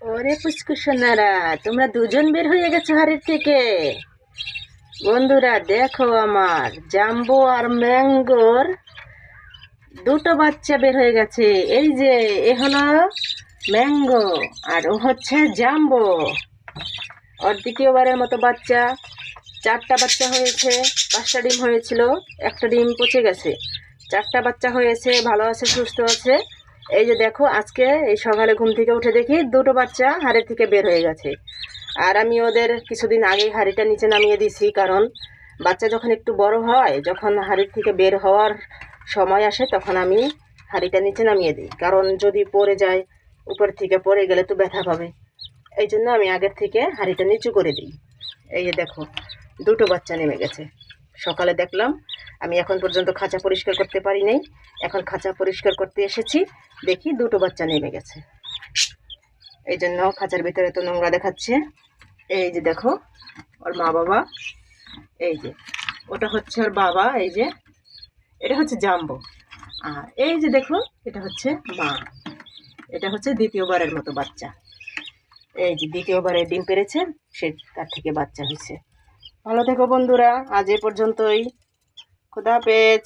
ওরে পুচকু সোনারা, তোমরা দুজন বের হয়ে গেছো হাড়ির থেকে। বন্ধুরা দেখো, আমার জাম্বো আর ম্যাঙ্গোর দুটো বাচ্চা বের হয়ে গেছে। এই যে এ হলো ম্যাঙ্গো আর ও হচ্ছে জাম্বো। ওর দ্বিতীয়বারের মতো বাচ্চা। চারটা বাচ্চা হয়েছে, পাঁচটা ডিম হয়েছিল, একটা ডিম পচে গেছে। চারটা বাচ্চা হয়েছে, ভালো আছে, সুস্থ আছে। এই যে দেখো, আজকে এই সকালে ঘুম থেকে উঠে দেখি দুটো বাচ্চা হাড়ি থেকে বের হয়ে গেছে। আর আমি ওদের কিছুদিন আগেই হাড়িটা নিচে নামিয়ে দিছি, কারণ বাচ্চা যখন একটু বড় হয়, যখন হাড়ির থেকে বের হওয়ার সময় আসে, তখন আমি হাড়িটা নিচে নামিয়ে দিই, কারণ যদি পড়ে যায়, উপর থেকে পড়ে গেলে তো ব্যথা পাবে। এই জন্য আমি আগের থেকে হাঁড়িটা নিচু করে দিই। এই যে দেখো, দুটো বাচ্চা নেমে গেছে। সকালে দেখলাম, আমি এখন পর্যন্ত খাঁচা পরিষ্কার করতে পারি নাই। এখন খাঁচা পরিষ্কার করতে এসেছি, দেখি দুটো বাচ্চা নেমে গেছে। এই জন্য খাঁচার ভিতরে তো নোংরা দেখাচ্ছে। এই যে দেখো, ওর মা বাবা। এই যে ওটা হচ্ছে ওর বাবা, এই যে এটা হচ্ছে জাম্বো। আর এই যে দেখো, এটা হচ্ছে মা। এটা হচ্ছে দ্বিতীয়বারের মতো বাচ্চা। এই যে দ্বিতীয়বারে ডিম পেড়েছে, সে তার থেকে বাচ্চা হয়েছে। ভালো থেকো বন্ধুরা, আজ এ পর্যন্তই। খোদা হাফেজ।